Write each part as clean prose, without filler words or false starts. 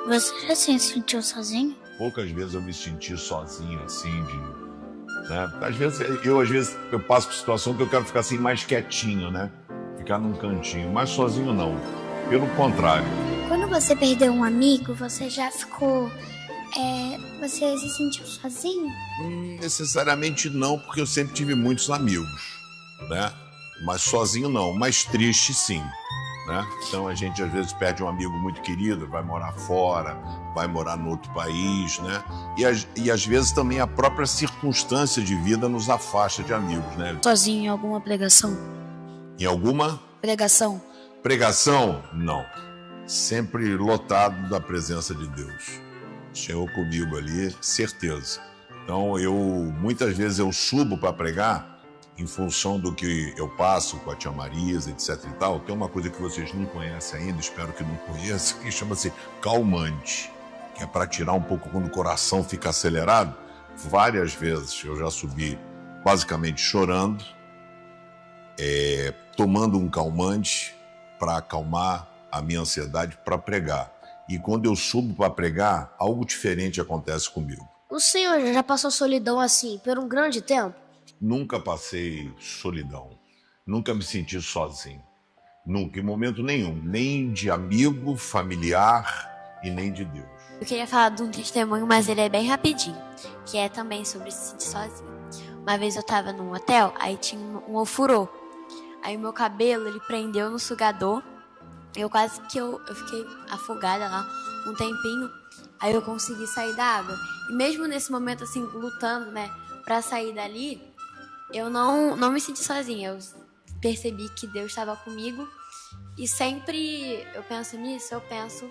Você já se sentiu sozinho? Poucas vezes eu me senti sozinho, assim, né? Às vezes eu passo por situação que eu quero ficar assim mais quietinho, né? Ficar num cantinho, mas sozinho não. Pelo contrário. Quando você perdeu um amigo, você já ficou... você se sentiu sozinho? Necessariamente não, porque eu sempre tive muitos amigos, né? Mas sozinho não, mas triste sim, né? Então a gente às vezes perde um amigo muito querido, vai morar fora, vai morar no outro país, né? E às vezes também a própria circunstância de vida nos afasta de amigos, né? Sozinho em alguma pregação? Em alguma Pregação? pregação? Não. Sempre lotado da presença de Deus. Chegou comigo ali, certeza. Então muitas vezes eu subo para pregar em função do que eu passo com a tia Marisa, etc e tal. Tem uma coisa que vocês não conhecem ainda, espero que não conheçam, que chama-se calmante, que é para tirar um pouco quando o coração fica acelerado. Várias vezes eu já subi basicamente chorando, tomando um calmante para acalmar a minha ansiedade para pregar. E quando eu subo para pregar, algo diferente acontece comigo. O senhor já passou solidão assim por um grande tempo? Nunca passei solidão, nunca me senti sozinho, nunca, em momento nenhum, nem de amigo, familiar e nem de Deus. Eu queria falar de um testemunho, mas ele é bem rapidinho, que é também sobre se sentir sozinho. Uma vez eu tava num hotel, aí tinha um ofurô, aí o meu cabelo, ele prendeu no sugador, eu fiquei afogada lá um tempinho, aí eu consegui sair da água. E mesmo nesse momento, assim, lutando, né, pra sair dali, eu não me senti sozinha. Eu percebi que Deus estava comigo. E sempre eu penso nisso, eu penso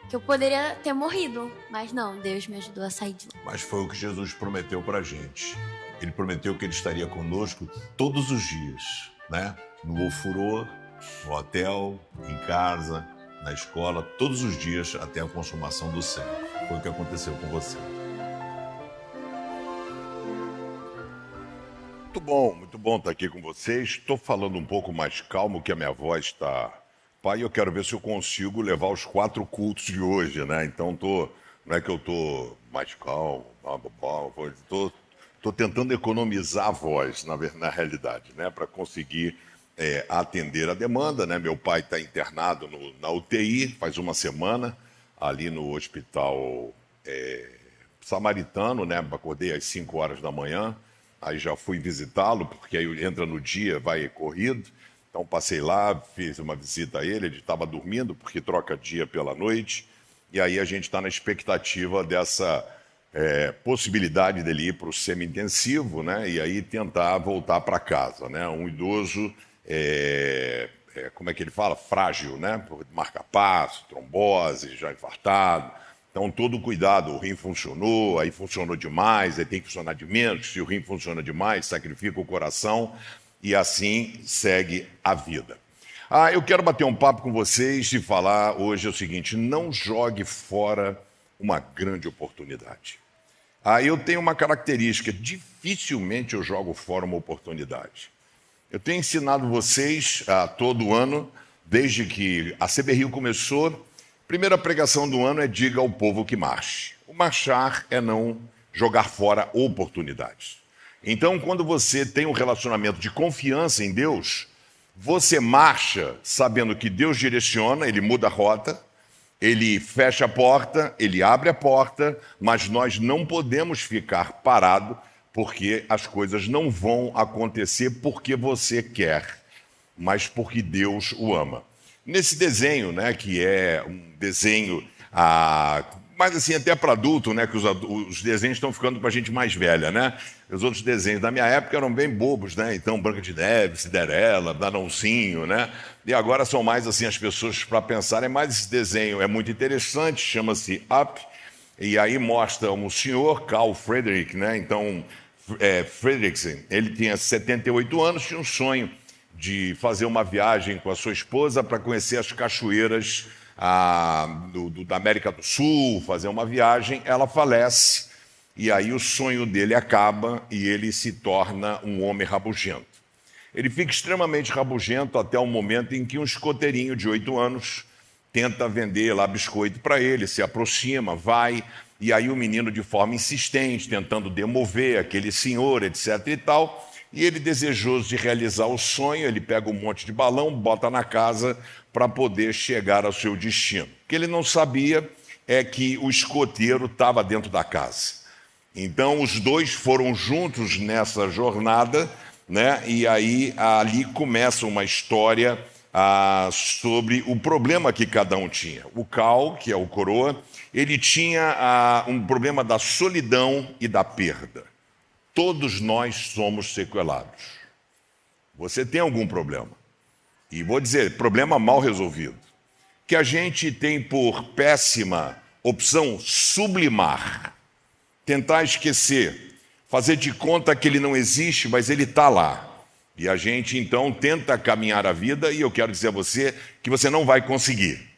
que eu poderia ter morrido. Mas não, Deus me ajudou a sair de lá. Mas foi o que Jesus prometeu pra gente. Ele prometeu que ele estaria conosco todos os dias, né? No ofurô, no hotel, em casa, na escola, todos os dias até a consumação do século. Foi o que aconteceu com você. Muito bom estar aqui com vocês. Estou falando um pouco mais calmo, que a minha voz está... Pai, eu quero ver se eu consigo levar os 4 cultos de hoje, né? Então, não é que eu estou mais calmo, estou tentando economizar a voz, na realidade, né? Para conseguir atender a demanda, né? Meu pai está internado na UTI faz uma semana, ali no hospital samaritano, né? Acordei às 5 horas da manhã. Aí já fui visitá-lo, porque aí entra no dia, vai corrido. Então passei lá, fiz uma visita a ele estava dormindo, porque troca dia pela noite. E aí a gente está na expectativa dessa possibilidade dele ir para o semi-intensivo, né? E aí tentar voltar para casa, né? Um idoso, como é que ele fala? Frágil, né? Marca-passo, trombose, já infartado. Então, todo cuidado, o rim funcionou, aí funcionou demais, aí tem que funcionar de menos, se o rim funciona demais, sacrifica o coração, e assim segue a vida. Eu quero bater um papo com vocês e falar hoje o seguinte: não jogue fora uma grande oportunidade. Eu tenho uma característica, dificilmente eu jogo fora uma oportunidade. Eu tenho ensinado vocês todo ano, desde que a CB Rio começou. Primeira pregação do ano é diga ao povo que marche. O marchar é não jogar fora oportunidades. Então, quando você tem um relacionamento de confiança em Deus, você marcha sabendo que Deus direciona, Ele muda a rota, Ele fecha a porta, Ele abre a porta, mas nós não podemos ficar parados porque as coisas não vão acontecer porque você quer, mas porque Deus o ama. Nesse desenho, né, que é um desenho, mas assim, até para adulto, né, que os desenhos estão ficando para gente mais velha, né? Os outros desenhos da minha época eram bem bobos, né? Então, Branca de Neve, Cinderela, Danãozinho, né? E agora são mais assim as pessoas para pensarem, mas esse desenho é muito interessante, chama-se Up, e aí mostra um senhor, Carl Friedrich, né? Então, Friedrichsen, ele tinha 78 anos, tinha um sonho de fazer uma viagem com a sua esposa para conhecer as cachoeiras da América do Sul, fazer uma viagem. Ela falece e aí o sonho dele acaba e ele se torna um homem rabugento. Ele fica extremamente rabugento até o momento em que um escoteirinho de 8 anos tenta vender lá biscoito para ele, se aproxima, vai, e aí o menino, de forma insistente, tentando demover aquele senhor, etc. e tal, e ele, desejoso de realizar o sonho, ele pega um monte de balão, bota na casa para poder chegar ao seu destino. O que ele não sabia é que o escoteiro estava dentro da casa. Então, os dois foram juntos nessa jornada, né? E aí ali começa uma história sobre o problema que cada um tinha. O Cal, que é o coroa, ele tinha um problema da solidão e da perda. Todos nós somos sequelados. Você tem algum problema? E vou dizer, problema mal resolvido, que a gente tem por péssima opção sublimar, tentar esquecer, fazer de conta que ele não existe, mas ele está lá. E a gente, então, tenta caminhar a vida, e eu quero dizer a você que você não vai conseguir.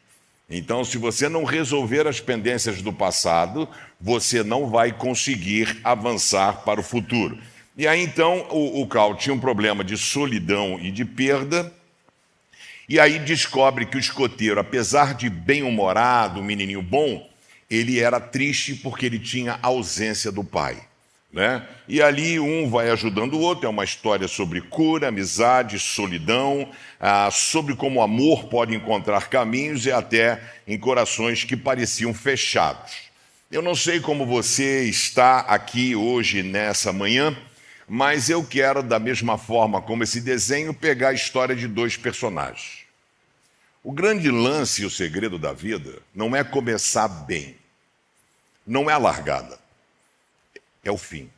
Então, se você não resolver as pendências do passado, você não vai conseguir avançar para o futuro. E aí, então, o Cal tinha um problema de solidão e de perda, e aí descobre que o escoteiro, apesar de bem-humorado, um menininho bom, ele era triste porque ele tinha a ausência do pai, né? E ali um vai ajudando o outro, é uma história sobre cura, amizade, solidão, sobre como o amor pode encontrar caminhos e até em corações que pareciam fechados. Eu não sei como você está aqui hoje, nessa manhã, mas eu quero, da mesma forma como esse desenho, pegar a história de dois personagens. O grande lance e o segredo da vida não é começar bem, não é a largada, é o fim.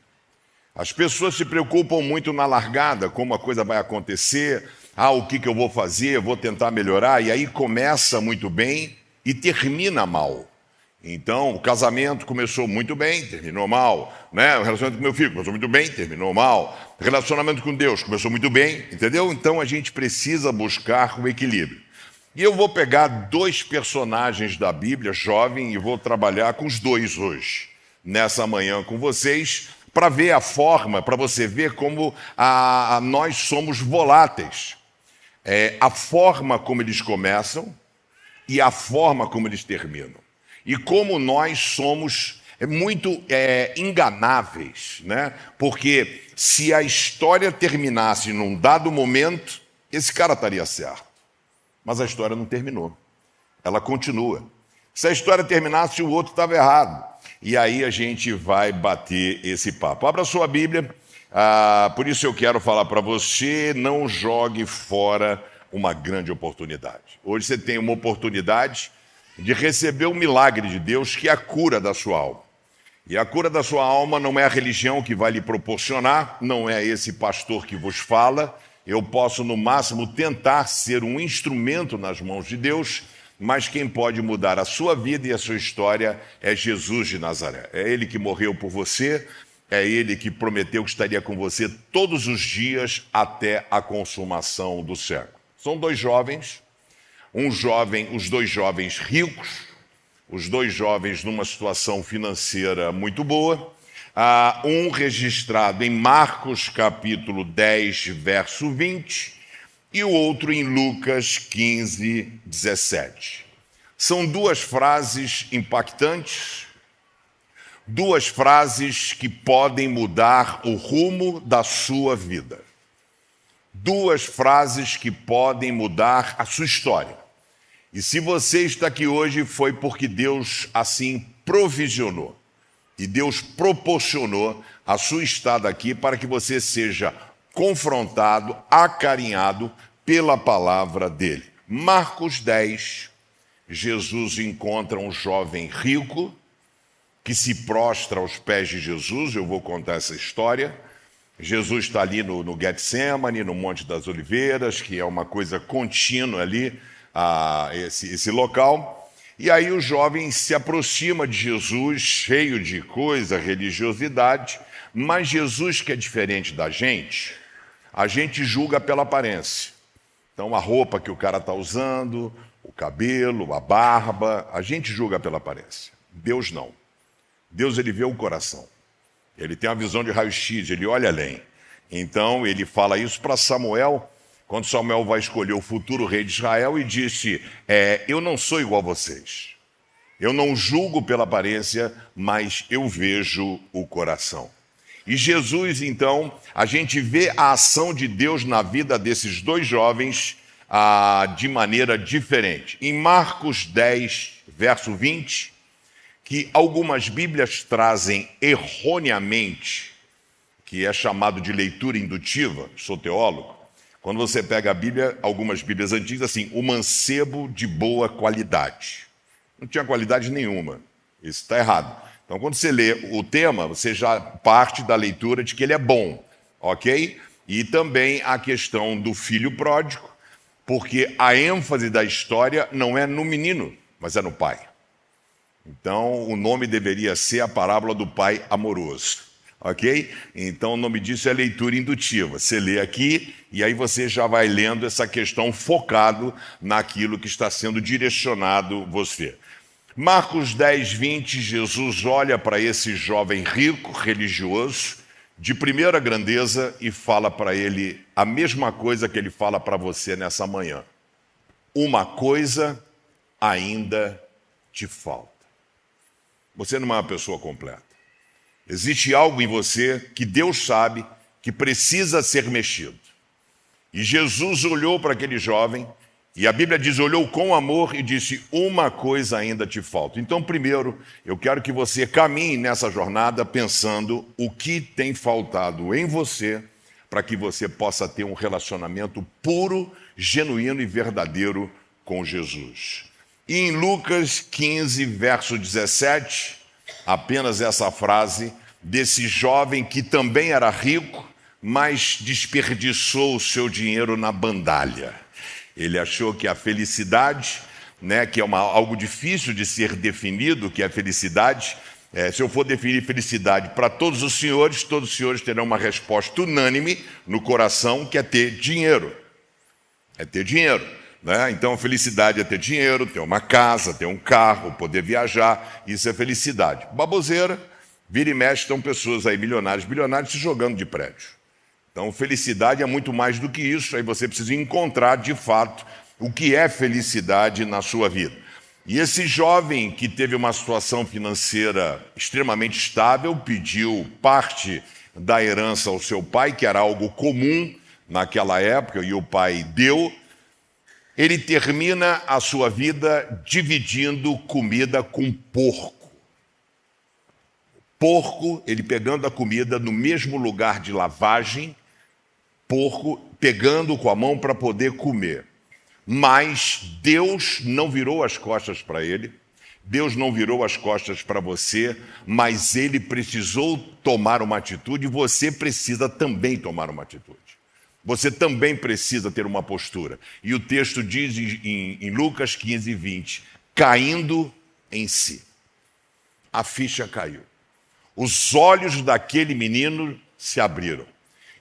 As pessoas se preocupam muito na largada, como a coisa vai acontecer, o que eu vou fazer, vou tentar melhorar, e aí começa muito bem e termina mal. Então, o casamento começou muito bem, terminou mal, né? O relacionamento com meu filho começou muito bem, terminou mal. O relacionamento com Deus começou muito bem, entendeu? Então, a gente precisa buscar o equilíbrio. E eu vou pegar dois personagens da Bíblia, jovem, e vou trabalhar com os dois hoje, nessa manhã com vocês, para ver a forma, para você ver como nós somos voláteis. A forma como eles começam e a forma como eles terminam. E como nós somos muito enganáveis, né? Porque se a história terminasse num dado momento, esse cara estaria certo. Mas a história não terminou. Ela continua. Se a história terminasse, o outro estava errado. E aí a gente vai bater esse papo. Abra sua Bíblia. Por isso eu quero falar para você, não jogue fora uma grande oportunidade. Hoje você tem uma oportunidade de receber o milagre de Deus, que é a cura da sua alma. E a cura da sua alma não é a religião que vai lhe proporcionar, não é esse pastor que vos fala. Eu posso, no máximo, tentar ser um instrumento nas mãos de Deus, mas quem pode mudar a sua vida e a sua história é Jesus de Nazaré. É Ele que morreu por você, é Ele que prometeu que estaria com você todos os dias até a consumação do século. São dois jovens, os dois jovens ricos, os dois jovens numa situação financeira muito boa, um registrado em Marcos capítulo 10, verso 20, e o outro em Lucas 15, 17. São duas frases impactantes, duas frases que podem mudar o rumo da sua vida. Duas frases que podem mudar a sua história. E se você está aqui hoje, foi porque Deus assim provisionou. E Deus proporcionou a sua estada aqui para que você seja confrontado, acarinhado pela palavra dele. Marcos 10, Jesus encontra um jovem rico que se prostra aos pés de Jesus. Eu vou contar essa história. Jesus está ali no Getsemane, no Monte das Oliveiras, que é uma coisa contínua ali, esse local. E aí o jovem se aproxima de Jesus, cheio de coisa, religiosidade, mas Jesus, que é diferente da gente, a gente julga pela aparência. Então a roupa que o cara está usando, o cabelo, a barba, a gente julga pela aparência. Deus não. Deus, ele vê o coração. Ele tem uma visão de raio-x, ele olha além. Então ele fala isso para Samuel, quando Samuel vai escolher o futuro rei de Israel e disse, eu não sou igual a vocês. Eu não julgo pela aparência, mas eu vejo o coração. E Jesus, então, a gente vê a ação de Deus na vida desses dois jovens de maneira diferente. Em Marcos 10, verso 20, que algumas Bíblias trazem erroneamente, que é chamado de leitura indutiva, sou teólogo. Quando você pega a Bíblia, algumas Bíblias antigas, assim, o mancebo de boa qualidade. Não tinha qualidade nenhuma. Isso está errado. Então, quando você lê o tema, você já parte da leitura de que ele é bom, ok? E também a questão do filho pródigo, porque a ênfase da história não é no menino, mas é no pai. Então, o nome deveria ser a parábola do pai amoroso, ok? Então, o nome disso é leitura indutiva. Você lê aqui e aí você já vai lendo essa questão focado naquilo que está sendo direcionado você. Marcos 10, 20, Jesus olha para esse jovem rico, religioso, de primeira grandeza e fala para ele a mesma coisa que ele fala para você nessa manhã. Uma coisa ainda te falta. Você não é uma pessoa completa. Existe algo em você que Deus sabe que precisa ser mexido. E Jesus olhou para aquele jovem, e a Bíblia diz, olhou com amor e disse, uma coisa ainda te falta. Então, primeiro, eu quero que você caminhe nessa jornada pensando o que tem faltado em você para que você possa ter um relacionamento puro, genuíno e verdadeiro com Jesus. E em Lucas 15, verso 17, apenas essa frase desse jovem que também era rico, mas desperdiçou o seu dinheiro na bandalha. Ele achou que a felicidade, que é algo difícil de ser definido, que é a felicidade. Se eu for definir felicidade para todos os senhores terão uma resposta unânime no coração, que é ter dinheiro. É ter dinheiro. Então, felicidade é ter dinheiro, ter uma casa, ter um carro, poder viajar. Isso é felicidade. Baboseira, vira e mexe, estão pessoas aí, bilionários se jogando de prédio. Então, felicidade é muito mais do que isso. Aí você precisa encontrar, de fato, o que é felicidade na sua vida. E esse jovem que teve uma situação financeira extremamente estável, pediu parte da herança ao seu pai, que era algo comum naquela época, e o pai deu. Ele termina a sua vida dividindo comida com porco. Porco, ele pegando a comida no mesmo lugar de lavagem, porco pegando com a mão para poder comer. Mas Deus não virou as costas para ele, Deus não virou as costas para você, mas ele precisou tomar uma atitude e você precisa também tomar uma atitude. Você também precisa ter uma postura. E o texto diz em Lucas 15, 20, caindo em si. A ficha caiu. Os olhos daquele menino se abriram.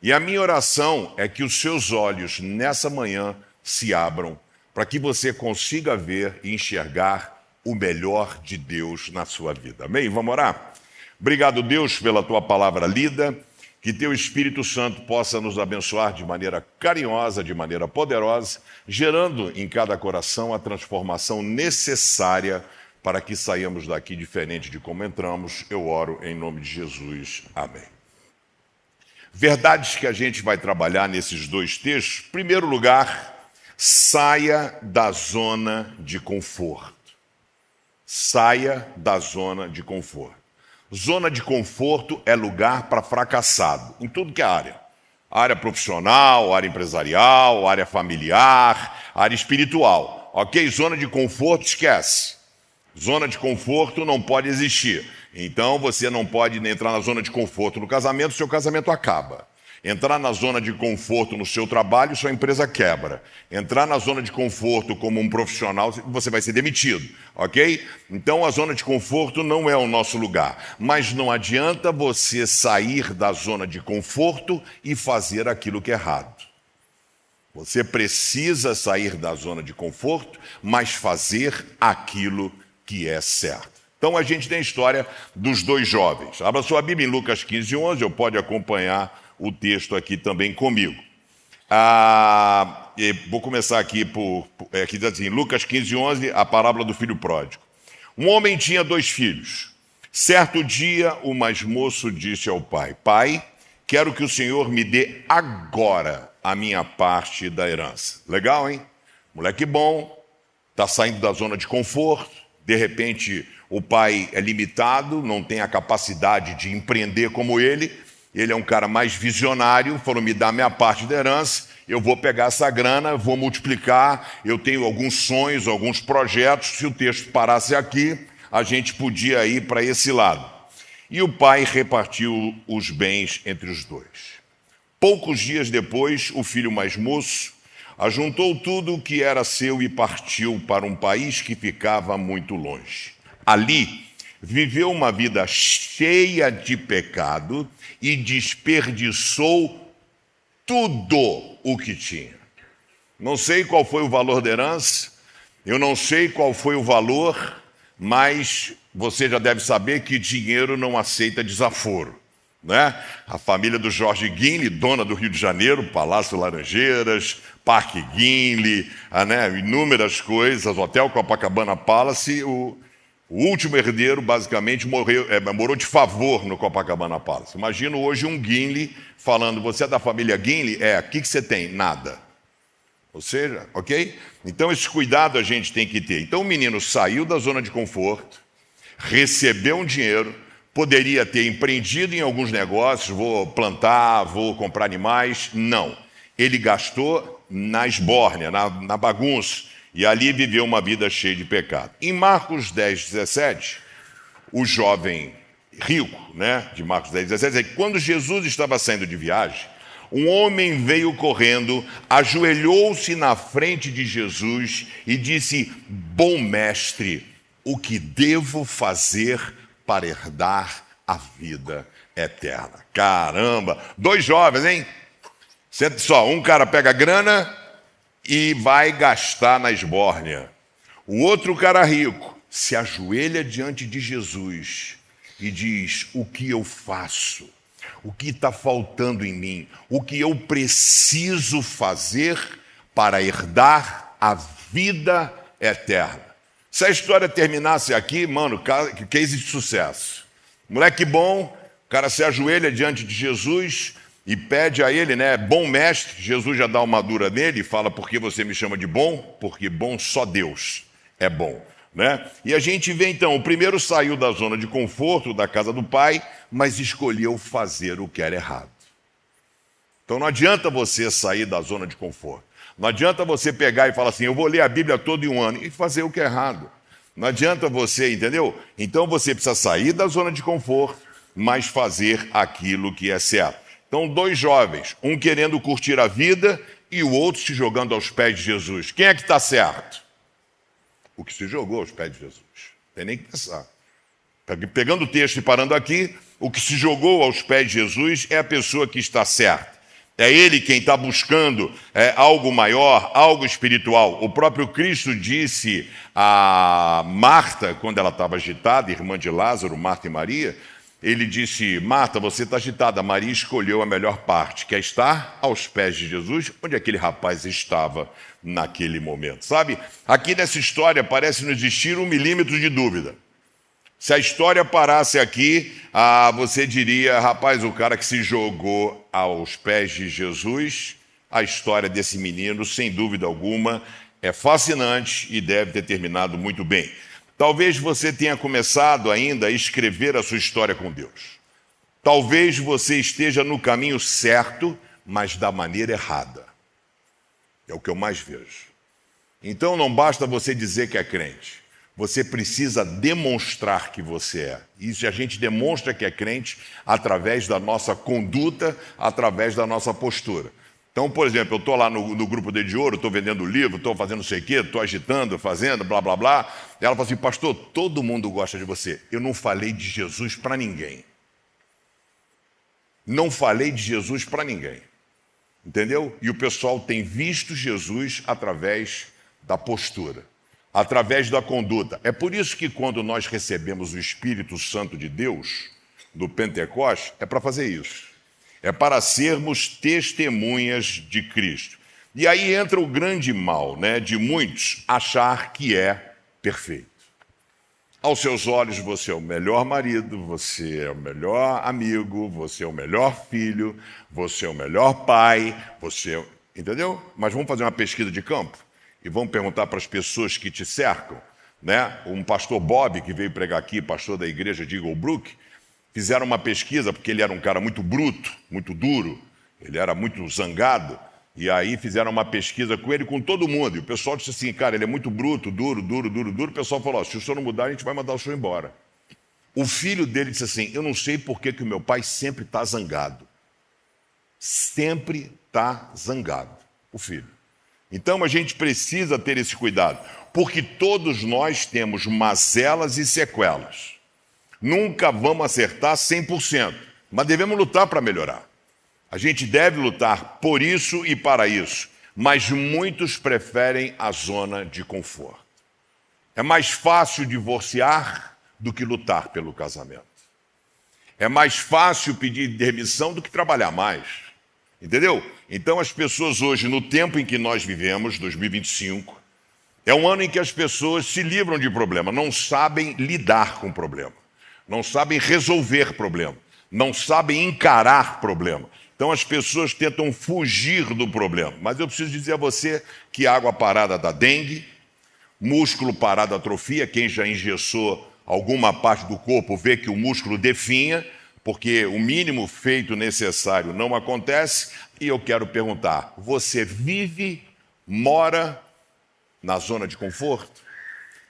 E a minha oração é que os seus olhos nessa manhã se abram para que você consiga ver e enxergar o melhor de Deus na sua vida. Amém? Vamos orar? Obrigado, Deus, pela tua palavra lida. Que teu Espírito Santo possa nos abençoar de maneira carinhosa, de maneira poderosa, gerando em cada coração a transformação necessária para que saiamos daqui diferente de como entramos. Eu oro em nome de Jesus. Amém. Verdades que a gente vai trabalhar nesses dois textos. Em primeiro lugar, saia da zona de conforto. Saia da zona de conforto. Zona de conforto é lugar para fracassado, em tudo que é área. Área profissional, área empresarial, área familiar, área espiritual. Ok? Zona de conforto, esquece. Zona de conforto não pode existir. Então, você não pode entrar na zona de conforto no casamento, seu casamento acaba. Entrar na zona de conforto no seu trabalho, sua empresa quebra. Entrar na zona de conforto como um profissional, você vai ser demitido, ok? Então, a zona de conforto não é o nosso lugar. Mas não adianta você sair da zona de conforto e fazer aquilo que é errado. Você precisa sair da zona de conforto, mas fazer aquilo que é certo. Então, a gente tem a história dos dois jovens. Abra sua Bíblia em Lucas 15, 11, ou pode acompanhar o texto aqui também comigo. Vou começar aqui aqui diz assim, Lucas 15:11, a parábola do filho pródigo. Um homem tinha 2 filhos. Certo dia, o mais moço disse ao pai: Pai, quero que o Senhor me dê agora a minha parte da herança. Legal, hein? Moleque bom, está saindo da zona de conforto. De repente, o pai é limitado, não tem a capacidade de empreender como ele. Ele é um cara mais visionário, falou, me dá minha parte da herança, eu vou pegar essa grana, vou multiplicar, eu tenho alguns sonhos, alguns projetos, se o texto parasse aqui, a gente podia ir para esse lado. E o pai repartiu os bens entre os 2. Poucos dias depois, o filho mais moço ajuntou tudo o que era seu e partiu para um país que ficava muito longe. Ali, viveu uma vida cheia de pecado e desperdiçou tudo o que tinha. Não sei qual foi o valor da herança, eu não sei qual foi o valor, mas você já deve saber que dinheiro não aceita desaforo, né? A família do Jorge Guinle, dona do Rio de Janeiro, Palácio Laranjeiras, Parque Guinle, né? Inúmeras coisas, Hotel Copacabana Palace, o último herdeiro, basicamente, morou de favor no Copacabana Palace. Imagino hoje um Guinle falando, você é da família Guinle? O que você tem? Nada. Ou seja, ok? Então esse cuidado a gente tem que ter. Então o menino saiu da zona de conforto, recebeu um dinheiro, poderia ter empreendido em alguns negócios, vou plantar, vou comprar animais. Não. Ele gastou na esbórnia, na bagunça. E ali viveu uma vida cheia de pecado. Em Marcos 10:17, o jovem rico, né, de Marcos 10:17, quando Jesus estava saindo de viagem, um homem veio correndo, ajoelhou-se na frente de Jesus e disse, bom mestre, o que devo fazer para herdar a vida eterna? Caramba, 2 jovens, hein? Senta só, um cara pega grana e vai gastar na esbórnia. O outro cara rico se ajoelha diante de Jesus e diz, o que eu faço? O que está faltando em mim? O que eu preciso fazer para herdar a vida eterna? Se a história terminasse aqui, mano, case de sucesso. Moleque bom, o cara se ajoelha diante de Jesus e pede a ele, né, bom mestre. Jesus já dá uma dura nele e fala, por que você me chama de bom? Porque bom só Deus é bom, né? E a gente vê então, o primeiro saiu da zona de conforto, da casa do pai, mas escolheu fazer o que era errado. Então não adianta você sair da zona de conforto. Não adianta você pegar e falar assim, eu vou ler a Bíblia todo em um ano e fazer o que é errado. Não adianta você, entendeu? Então você precisa sair da zona de conforto, mas fazer aquilo que é certo. Então, 2 jovens, um querendo curtir a vida e o outro se jogando aos pés de Jesus. Quem é que está certo? O que se jogou aos pés de Jesus. Não tem nem que pensar. Pegando o texto e parando aqui, o que se jogou aos pés de Jesus é a pessoa que está certa. É ele quem está buscando algo maior, algo espiritual. O próprio Cristo disse a Marta, quando ela estava agitada, irmã de Lázaro, Marta e Maria, ele disse, Marta, você está agitada, Maria escolheu a melhor parte, que é estar aos pés de Jesus, onde aquele rapaz estava naquele momento. Sabe, aqui nessa história parece não existir 1 milímetro de dúvida. Se a história parasse aqui, você diria, rapaz, o cara que se jogou aos pés de Jesus, a história desse menino, sem dúvida alguma, é fascinante e deve ter terminado muito bem. Talvez você tenha começado ainda a escrever a sua história com Deus. Talvez você esteja no caminho certo, mas da maneira errada. É o que eu mais vejo. Então não basta você dizer que é crente. Você precisa demonstrar que você é. Isso a gente demonstra que é crente através da nossa conduta, através da nossa postura. Então, por exemplo, eu estou lá no grupo Dedo de Ouro, estou vendendo livro, estou fazendo não sei o quê, estou agitando, fazendo, blá, blá, blá. E ela fala assim, pastor, todo mundo gosta de você. Eu não falei de Jesus para ninguém. Não falei de Jesus para ninguém. Entendeu? E o pessoal tem visto Jesus através da postura, através da conduta. É por isso que quando nós recebemos o Espírito Santo de Deus, do Pentecostes, é para fazer isso. É para sermos testemunhas de Cristo. E aí entra o grande mal, né, de muitos achar que é perfeito. Aos seus olhos, você é o melhor marido, você é o melhor amigo, você é o melhor filho, você é o melhor pai, entendeu? Mas vamos fazer uma pesquisa de campo e vamos perguntar para as pessoas que te cercam, né? Um pastor Bob, que veio pregar aqui, pastor da igreja de Eagle Brook, fizeram uma pesquisa, porque ele era um cara muito bruto, muito duro, ele era muito zangado, e aí fizeram uma pesquisa com ele, com todo mundo, e o pessoal disse assim, cara, ele é muito bruto, duro, o pessoal falou, se o senhor não mudar, a gente vai mandar o senhor embora. O filho dele disse assim, eu não sei por que o meu pai sempre está zangado. Sempre está zangado, o filho. Então a gente precisa ter esse cuidado, porque todos nós temos mazelas e sequelas. Nunca vamos acertar 100%, mas devemos lutar para melhorar. A gente deve lutar por isso e para isso, mas muitos preferem a zona de conforto. É mais fácil divorciar do que lutar pelo casamento. É mais fácil pedir demissão do que trabalhar mais. Entendeu? Então as pessoas hoje, no tempo em que nós vivemos, 2025, é um ano em que as pessoas se livram de problema, não sabem lidar com problema, não sabem resolver problema, não sabem encarar problema. Então as pessoas tentam fugir do problema. Mas eu preciso dizer a você que água parada dá dengue, músculo parado atrofia, quem já engessou alguma parte do corpo vê que o músculo definha, porque o mínimo feito necessário não acontece. E eu quero perguntar, você vive, mora na zona de conforto?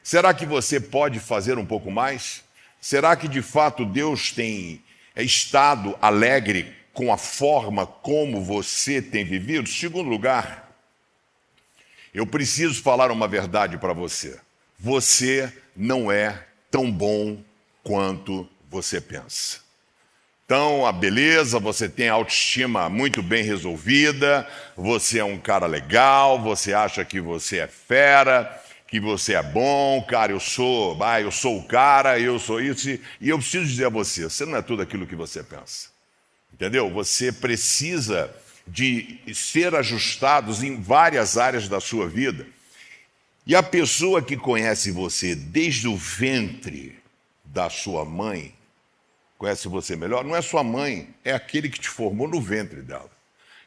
Será que você pode fazer um pouco mais? Será que de fato Deus tem estado alegre com a forma como você tem vivido? Segundo lugar, eu preciso falar uma verdade para você. Você não é tão bom quanto você pensa. Então, a beleza, você tem a autoestima muito bem resolvida, você é um cara legal, você acha que você é fera, que você é bom, cara, eu sou o cara, eu sou isso. E eu preciso dizer a você, você não é tudo aquilo que você pensa. Entendeu? Você precisa de ser ajustados em várias áreas da sua vida. E a pessoa que conhece você desde o ventre da sua mãe, conhece você melhor, não é sua mãe, é aquele que te formou no ventre dela.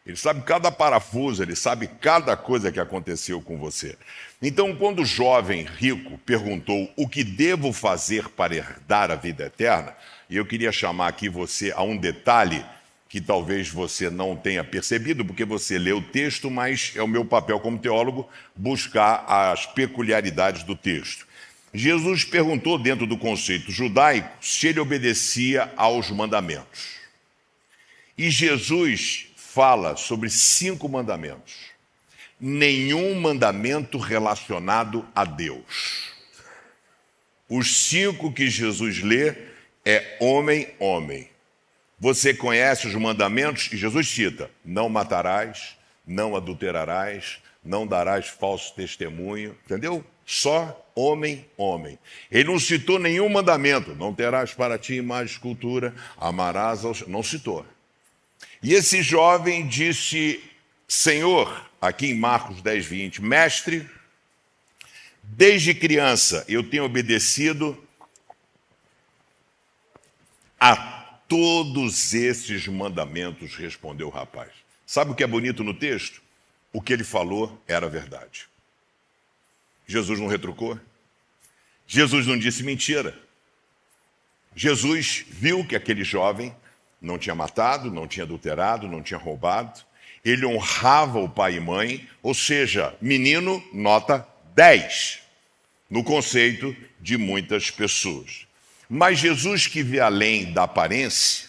Ele sabe cada parafuso, ele sabe cada coisa que aconteceu com você. Então, quando o jovem rico perguntou o que devo fazer para herdar a vida eterna, e eu queria chamar aqui você a um detalhe que talvez você não tenha percebido, porque você lê o texto, mas é o meu papel como teólogo buscar as peculiaridades do texto. Jesus perguntou, dentro do conceito judaico, se ele obedecia aos mandamentos. E Jesus fala sobre 5 mandamentos. Nenhum mandamento relacionado a Deus. Os 5 que Jesus lê é homem, homem. Você conhece os mandamentos? E Jesus cita, não matarás, não adulterarás, não darás falso testemunho, entendeu? Só homem, homem. Ele não citou nenhum mandamento, não terás para ti mais escultura, amarás aos... Não citou. E esse jovem disse, Senhor, aqui em Marcos 10, 20, mestre, desde criança eu tenho obedecido a todos esses mandamentos, respondeu o rapaz. Sabe o que é bonito no texto? O que ele falou era verdade. Jesus não retrucou. Jesus não disse mentira. Jesus viu que aquele jovem não tinha matado, não tinha adulterado, não tinha roubado. Ele honrava o pai e mãe, ou seja, menino, nota 10, no conceito de muitas pessoas. Mas Jesus, que vê além da aparência,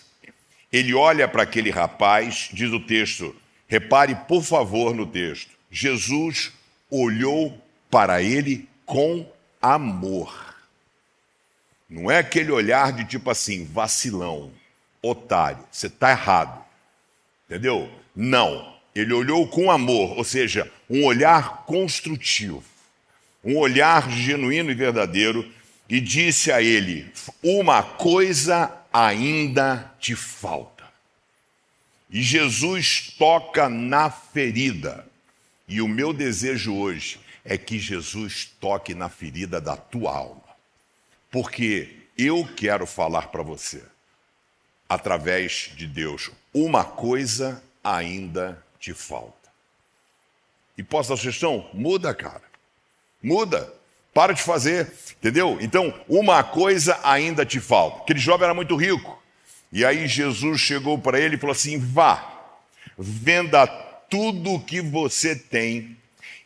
ele olha para aquele rapaz, diz o texto, repare por favor no texto, Jesus olhou para ele com amor. Não é aquele olhar de tipo assim, vacilão, otário, você está errado, entendeu? Não, ele olhou com amor, ou seja, um olhar construtivo, um olhar genuíno e verdadeiro, e disse a ele, uma coisa ainda te falta. E Jesus toca na ferida. E o meu desejo hoje é que Jesus toque na ferida da tua alma. Porque eu quero falar para você, através de Deus, uma coisa ainda te falta. E posso dar sugestão? Muda, cara. Muda. Para de fazer, entendeu? Então, uma coisa ainda te falta. Aquele jovem era muito rico. E aí Jesus chegou para ele e falou assim: vá, venda tudo o que você tem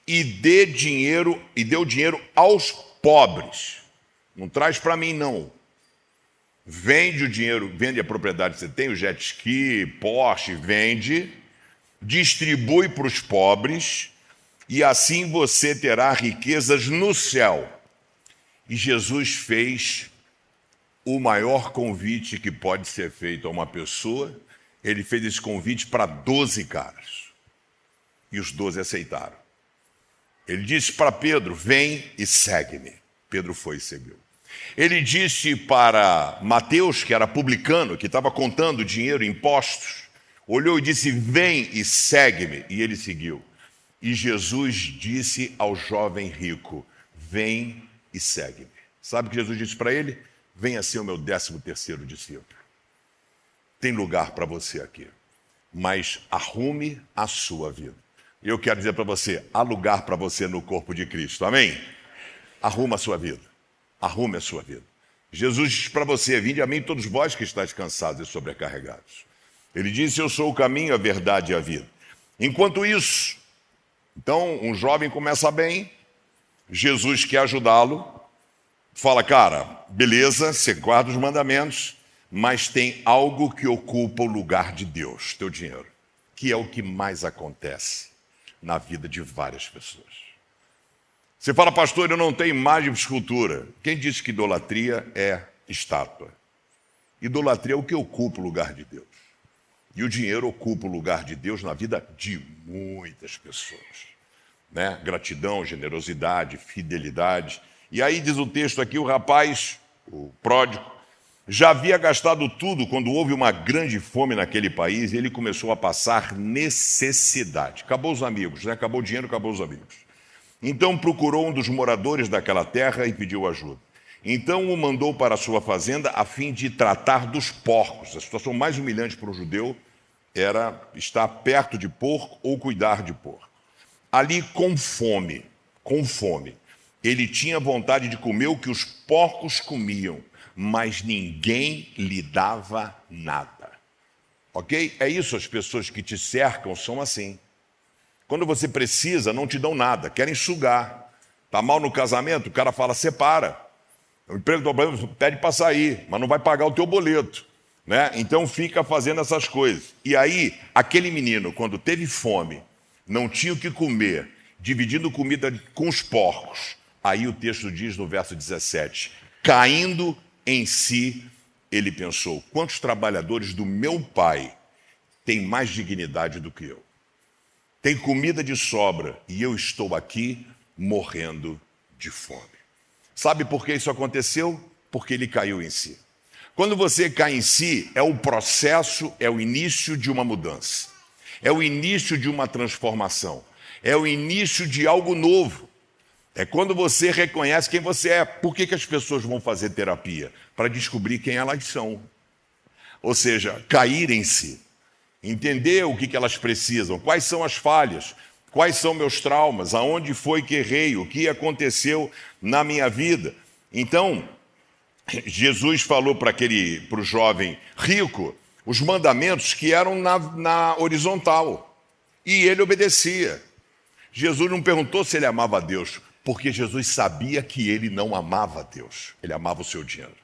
e dê dinheiro, e dê o dinheiro aos pobres. Não traz para mim, não. Vende o dinheiro, vende a propriedade que você tem, o jet ski, Porsche, vende, distribui para os pobres, e assim você terá riquezas no céu. E Jesus fez o maior convite que pode ser feito a uma pessoa. Ele fez esse convite para 12 caras. E os 12 aceitaram. Ele disse para Pedro: vem e segue-me. Pedro foi e seguiu. Ele disse para Mateus, que era publicano, que estava contando dinheiro, impostos, olhou e disse: vem e segue-me. E ele seguiu. E Jesus disse ao jovem rico: vem e segue-me. Sabe o que Jesus disse para ele? Venha ser o meu 13º discípulo. Tem lugar para você aqui, mas arrume a sua vida. Eu quero dizer para você, há lugar para você no corpo de Cristo, amém? Arruma a sua vida, arrume a sua vida. Jesus disse para você: vinde a mim todos vós que estáis cansados e sobrecarregados. Ele disse: eu sou o caminho, a verdade e a vida. Enquanto isso, então um jovem começa bem, Jesus quer ajudá-lo, fala: cara, beleza, você guarda os mandamentos, mas tem algo que ocupa o lugar de Deus, teu dinheiro, que é o que mais acontece na vida de várias pessoas. Você fala: pastor, eu não tenho imagem de escultura. Quem disse que idolatria é estátua? Idolatria é o que ocupa o lugar de Deus. E o dinheiro ocupa o lugar de Deus na vida de muitas pessoas, né? Gratidão, generosidade, fidelidade. E aí diz o texto aqui, o rapaz, o pródigo, já havia gastado tudo quando houve uma grande fome naquele país e ele começou a passar necessidade. Acabou os amigos, né? Acabou o dinheiro, acabou os amigos. Então procurou um dos moradores daquela terra e pediu ajuda. Então o mandou para a sua fazenda a fim de tratar dos porcos. A situação mais humilhante para um judeu era estar perto de porco ou cuidar de porco. Ali com fome, ele tinha vontade de comer o que os porcos comiam, mas ninguém lhe dava nada. Ok? É isso, as pessoas que te cercam são assim. Quando você precisa, não te dão nada, querem sugar. Está mal no casamento, o cara fala: separa. O emprego do problema pede para sair, mas não vai pagar o teu boleto, né? Então fica fazendo essas coisas. E aí, aquele menino, quando teve fome, não tinha o que comer, dividindo comida com os porcos. Aí o texto diz no verso 17: caindo em si, ele pensou: quantos trabalhadores do meu pai têm mais dignidade do que eu? Tem comida de sobra e eu estou aqui morrendo de fome. Sabe por que isso aconteceu? Porque ele caiu em si. Quando você cai em si, é o processo, é o início de uma mudança. É o início de uma transformação. É o início de algo novo. É quando você reconhece quem você é. Por que as pessoas vão fazer terapia? Para descobrir quem elas são. Ou seja, cair em si. Entender o que elas precisam, quais são as falhas, quais são meus traumas, aonde foi que errei, o que aconteceu na minha vida. Então, Jesus falou para o jovem rico os mandamentos que eram na horizontal. E ele obedecia. Jesus não perguntou se ele amava a Deus, porque Jesus sabia que ele não amava a Deus, ele amava o seu dinheiro.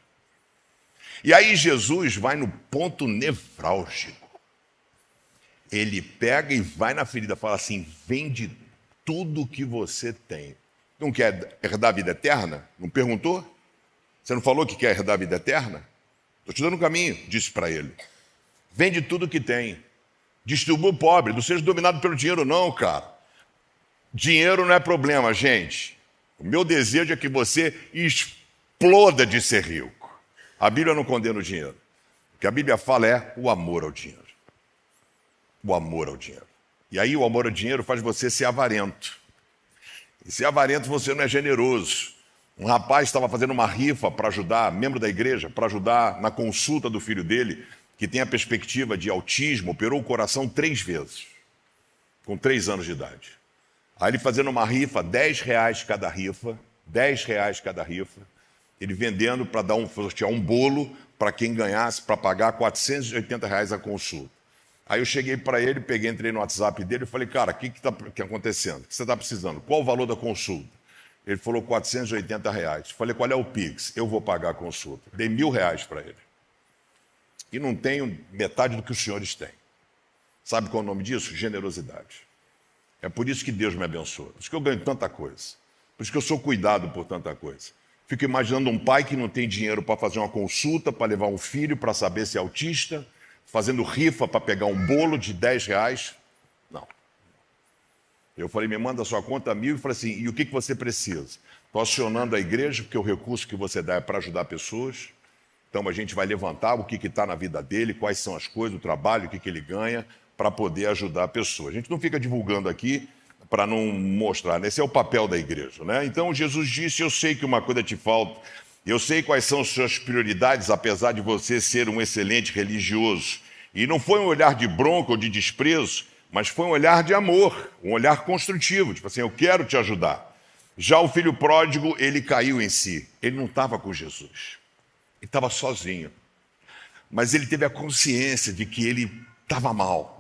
E aí Jesus vai no ponto nevrálgico. Ele pega e vai na ferida, fala assim: vende tudo que você tem. Não quer herdar a vida eterna? Não perguntou? Você não falou que quer herdar a vida eterna? Estou te dando um caminho, disse para ele. Vende tudo que tem. Distribua o pobre, não seja dominado pelo dinheiro não, cara. Dinheiro não é problema, gente. O meu desejo é que você exploda de ser rico. A Bíblia não condena o dinheiro. O que a Bíblia fala é o amor ao dinheiro. O amor ao dinheiro. E aí o amor ao dinheiro faz você ser avarento. E ser avarento você não é generoso. Um rapaz estava fazendo uma rifa para ajudar, membro da igreja, para ajudar na consulta do filho dele, que tem a perspectiva de autismo, operou o coração 3 vezes, com 3 anos de idade. Aí ele fazendo uma rifa, R$10 cada rifa, R$10 cada rifa, ele vendendo para sortear um bolo para quem ganhasse, para pagar R$480 a consulta. Aí eu cheguei para ele, entrei no WhatsApp dele e falei, cara, o que está acontecendo? O que você está precisando? Qual o valor da consulta? Ele falou R$480. Falei, qual é o Pix? Eu vou pagar a consulta. Dei R$1.000 para ele. E não tenho metade do que os senhores têm. Sabe qual é o nome disso? Generosidade. É por isso que Deus me abençoa. Por isso que eu ganho tanta coisa. Por isso que eu sou cuidado por tanta coisa. Fico imaginando um pai que não tem dinheiro para fazer uma consulta, para levar um filho, para saber se é autista, fazendo rifa para pegar um bolo de R$10. Não. Eu falei, me manda a sua conta 1.000 e falei assim, e o que você precisa? Estou acionando a igreja, porque o recurso que você dá é para ajudar pessoas. Então a gente vai levantar o que está na vida dele, quais são as coisas, o trabalho, o que ele ganha, para poder ajudar a pessoa. A gente não fica divulgando aqui para não mostrar, né? Esse é o papel da igreja, né? Então Jesus disse, eu sei que uma coisa te falta, eu sei quais são as suas prioridades, apesar de você ser um excelente religioso. E não foi um olhar de bronca ou de desprezo, mas foi um olhar de amor, um olhar construtivo, tipo assim, eu quero te ajudar. Já o filho pródigo, ele caiu em si, ele não estava com Jesus. Ele estava sozinho, mas ele teve a consciência de que ele estava mal.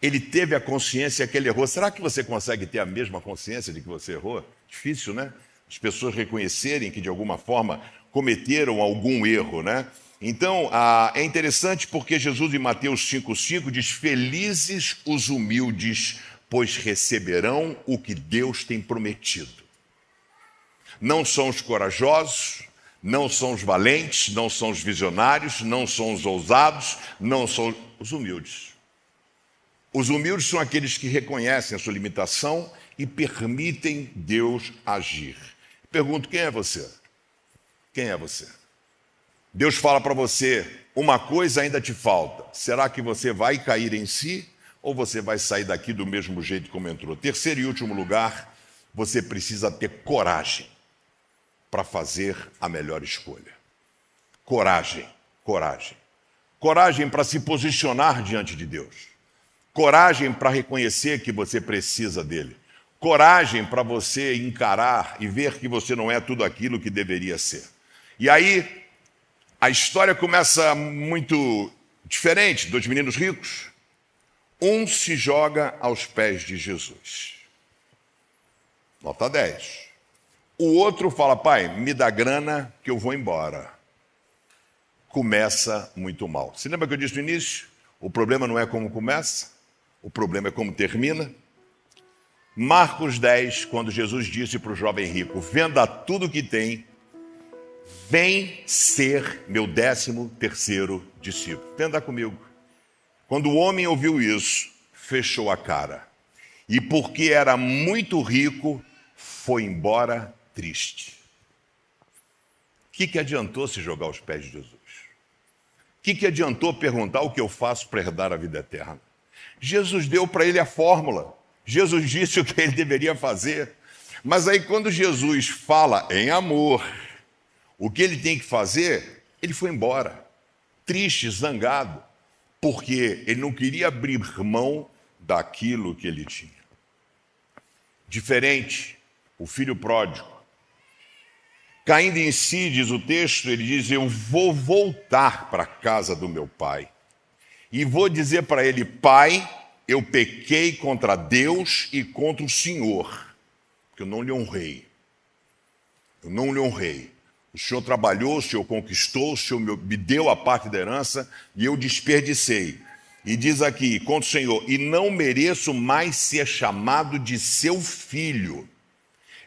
Ele teve a consciência que ele errou. Será que você consegue ter a mesma consciência de que você errou? Difícil, né? As pessoas reconhecerem que de alguma forma cometeram algum erro, né? Então, é interessante porque Jesus em Mateus 5,5 diz, felizes os humildes, pois receberão o que Deus tem prometido. Não são os corajosos, não são os valentes, não são os visionários, não são os ousados, não são os humildes. Os humildes são aqueles que reconhecem a sua limitação e permitem Deus agir. Pergunto, quem é você? Quem é você? Deus fala para você, uma coisa ainda te falta. Será que você vai cair em si ou você vai sair daqui do mesmo jeito como entrou? Terceiro e último lugar, você precisa ter coragem para fazer a melhor escolha. Coragem, coragem. Coragem para se posicionar diante de Deus. Coragem para reconhecer que você precisa dele. Coragem para você encarar e ver que você não é tudo aquilo que deveria ser. E aí, a história começa muito diferente. 2 meninos ricos. Um se joga aos pés de Jesus. Nota 10. O outro fala, pai, me dá grana que eu vou embora. Começa muito mal. Você lembra que eu disse no início? O problema não é como começa, o problema é como termina. Marcos 10, quando Jesus disse para o jovem rico, venda tudo que tem, vem ser meu 13º discípulo. Venda comigo. Quando o homem ouviu isso, fechou a cara. E porque era muito rico, foi embora triste. O que adiantou se jogar aos pés de Jesus? O que adiantou perguntar o que eu faço para herdar a vida eterna? Jesus deu para ele a fórmula. Jesus disse o que ele deveria fazer. Mas aí quando Jesus fala em amor, o que ele tem que fazer, ele foi embora. Triste, zangado, porque ele não queria abrir mão daquilo que ele tinha. Diferente, o filho pródigo. Caindo em si, diz o texto, ele diz, eu vou voltar para a casa do meu pai. E vou dizer para ele, pai, eu pequei contra Deus e contra o Senhor, porque eu não lhe honrei. Eu não lhe honrei. O Senhor trabalhou, o Senhor conquistou, o Senhor me deu a parte da herança e eu desperdicei. E diz aqui, contra o Senhor, e não mereço mais ser chamado de seu filho.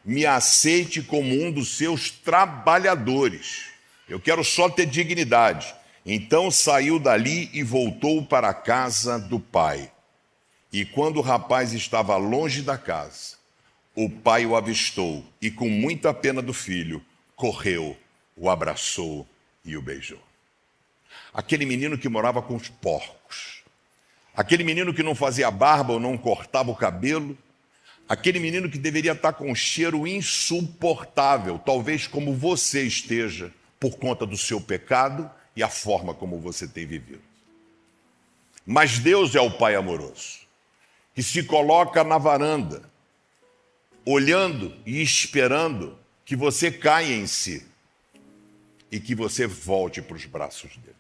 Me aceite como um dos seus trabalhadores. Eu quero só ter dignidade. Então saiu dali e voltou para a casa do pai. E quando o rapaz estava longe da casa, o pai o avistou e com muita pena do filho, correu, o abraçou e o beijou. Aquele menino que morava com os porcos, aquele menino que não fazia barba ou não cortava o cabelo, aquele menino que deveria estar com um cheiro insuportável, talvez como você esteja, por conta do seu pecado e a forma como você tem vivido. Mas Deus é o Pai amoroso, que se coloca na varanda, olhando e esperando que você caia em si e que você volte para os braços dele.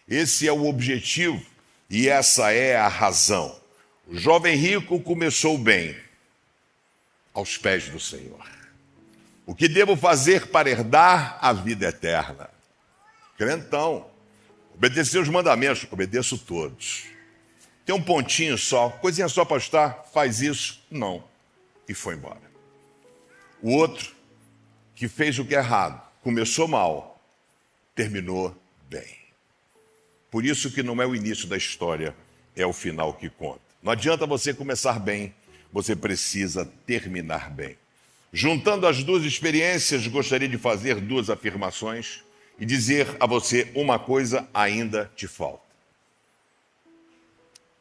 Esse é o objetivo e essa é a razão. O jovem rico começou bem, aos pés do Senhor. O que devo fazer para herdar a vida eterna? Crentão, obedecer os mandamentos, obedeço todos. Tem um pontinho só, coisinha só, pastor, faz isso? Não. E foi embora. O outro, que fez o que é errado, começou mal, terminou bem. Por isso que não é o início da história, é o final que conta. Não adianta você começar bem, você precisa terminar bem. Juntando as duas experiências, gostaria de fazer duas afirmações e dizer a você uma coisa ainda te falta.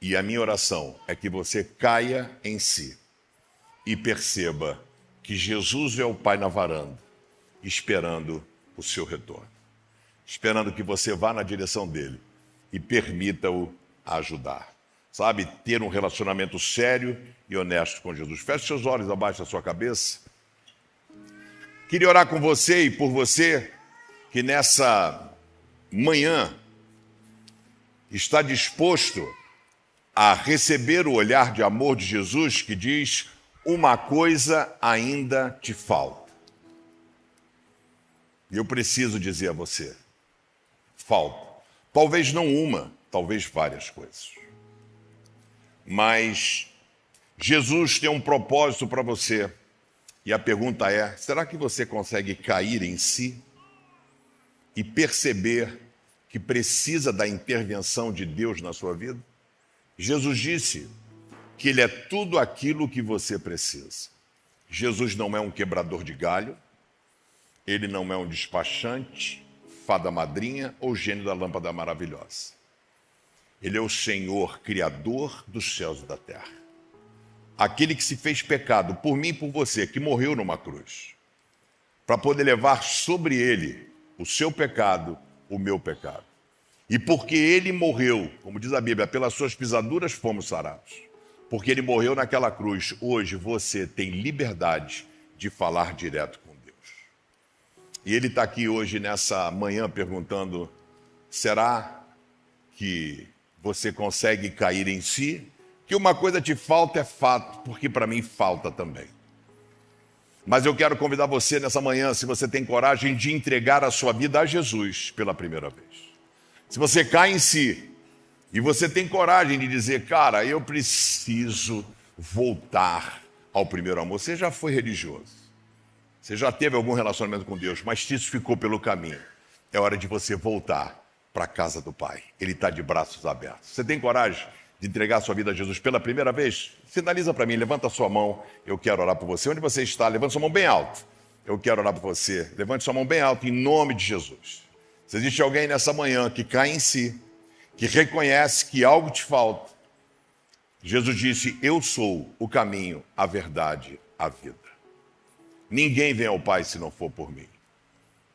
E a minha oração é que você caia em si e perceba que Jesus é o Pai na varanda, esperando o seu retorno. Esperando que você vá na direção dele e permita-o ajudar. Sabe, ter um relacionamento sério e honesto com Jesus. Feche seus olhos abaixo da sua cabeça. Queria orar com você e por você que nessa manhã está disposto a receber o olhar de amor de Jesus que diz: uma coisa ainda te falta. E eu preciso dizer a você, falta. Talvez não uma, talvez várias coisas. Mas Jesus tem um propósito para você. E a pergunta é, será que você consegue cair em si e perceber que precisa da intervenção de Deus na sua vida? Jesus disse que Ele é tudo aquilo que você precisa. Jesus não é um quebrador de galho, Ele não é um despachante, fada madrinha ou gênio da lâmpada maravilhosa. Ele é o Senhor, Criador dos céus e da terra. Aquele que se fez pecado por mim e por você, que morreu numa cruz, para poder levar sobre Ele o seu pecado, o meu pecado. E porque Ele morreu, como diz a Bíblia, pelas suas pisaduras fomos sarados. Porque Ele morreu naquela cruz, hoje você tem liberdade de falar direto com Deus. E Ele está aqui hoje, nessa manhã, perguntando, será que você consegue cair em si? Que uma coisa te falta é fato, porque para mim falta também. Mas eu quero convidar você nessa manhã, se você tem coragem de entregar a sua vida a Jesus pela primeira vez. Se você cai em si e você tem coragem de dizer, cara, eu preciso voltar ao primeiro amor. Você já foi religioso, você já teve algum relacionamento com Deus, mas isso ficou pelo caminho. É hora de você voltar para a casa do Pai. Ele está de braços abertos. Você tem coragem de entregar a sua vida a Jesus pela primeira vez? Sinaliza para mim, levanta a sua mão, eu quero orar por você. Onde você está? Levanta sua mão bem alto. Eu quero orar por você. Levante sua mão bem alto, em nome de Jesus. Se existe alguém nessa manhã que cai em si, que reconhece que algo te falta, Jesus disse, eu sou o caminho, a verdade, a vida. Ninguém vem ao Pai se não for por mim.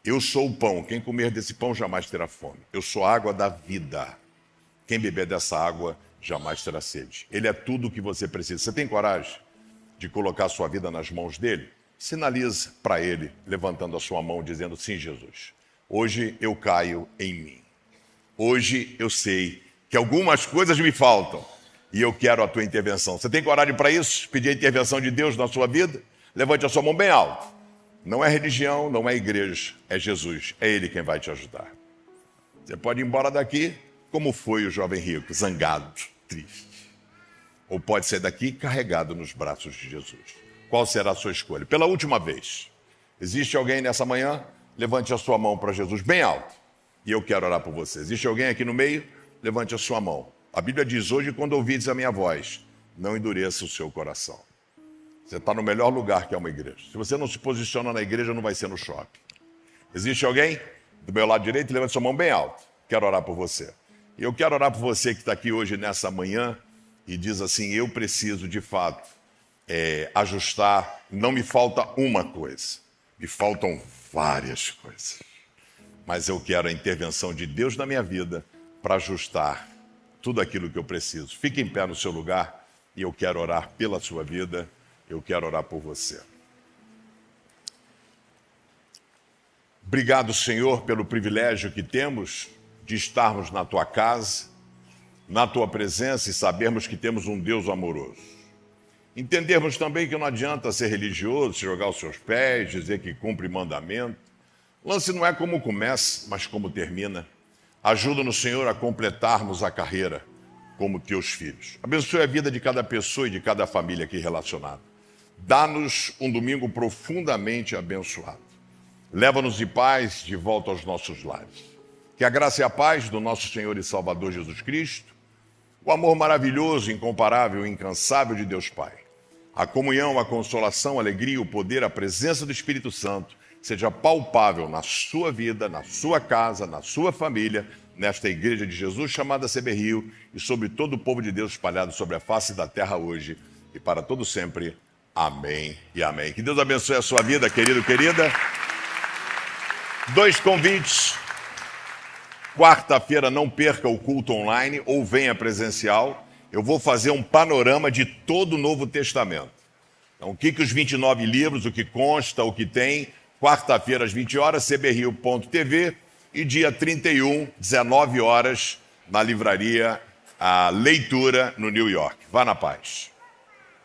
Eu sou o pão, quem comer desse pão jamais terá fome. Eu sou a água da vida. Quem beber dessa água jamais terá sede. Ele é tudo o que você precisa. Você tem coragem de colocar a sua vida nas mãos dele? Sinalize para ele, levantando a sua mão, dizendo, sim, Jesus, hoje eu caio em mim. Hoje eu sei que algumas coisas me faltam e eu quero a tua intervenção. Você tem coragem para isso? Pedir a intervenção de Deus na sua vida? Levante a sua mão bem alto. Não é religião, não é igreja, é Jesus. É Ele quem vai te ajudar. Você pode ir embora daqui como foi o jovem rico, zangado, triste. Ou pode sair daqui carregado nos braços de Jesus. Qual será a sua escolha? Pela última vez, existe alguém nessa manhã? Levante a sua mão para Jesus bem alto. E eu quero orar por você. Existe alguém aqui no meio? Levante a sua mão. A Bíblia diz, hoje, quando ouvides a minha voz, não endureça o seu coração. Você está no melhor lugar que é uma igreja. Se você não se posiciona na igreja, não vai ser no shopping. Existe alguém? Do meu lado direito, levante sua mão bem alto. Quero orar por você. E eu quero orar por você que está aqui hoje nessa manhã e diz assim, eu preciso de fato ajustar, não me falta uma coisa, me faltam várias coisas. Mas eu quero a intervenção de Deus na minha vida para ajustar tudo aquilo que eu preciso. Fique em pé no seu lugar e eu quero orar pela sua vida, eu quero orar por você. Obrigado, Senhor, pelo privilégio que temos de estarmos na Tua casa, na Tua presença e sabermos que temos um Deus amoroso. Entendermos também que não adianta ser religioso, se jogar os seus pés, dizer que cumpre mandamento. O lance não é como começa, mas como termina. Ajuda-nos, Senhor, a completarmos a carreira como Teus filhos. Abençoe a vida de cada pessoa e de cada família aqui relacionada. Dá-nos um domingo profundamente abençoado. Leva-nos de paz de volta aos nossos lares. Que a graça e a paz do nosso Senhor e Salvador Jesus Cristo, o amor maravilhoso, incomparável e incansável de Deus Pai, a comunhão, a consolação, a alegria, o poder, a presença do Espírito Santo seja palpável na sua vida, na sua casa, na sua família, nesta igreja de Jesus chamada CB Rio e sobre todo o povo de Deus espalhado sobre a face da terra hoje e para todo sempre. Amém e amém. Que Deus abençoe a sua vida, querido, querida. 2 convites. Quarta-feira não perca o culto online ou venha presencial. Eu vou fazer um panorama de todo o Novo Testamento. Então, o que os 29 livros, o que consta, o que tem. Quarta-feira às 20 horas, cbrio.tv e dia 31, 19 horas, na livraria A Leitura, no New York. Vá na paz.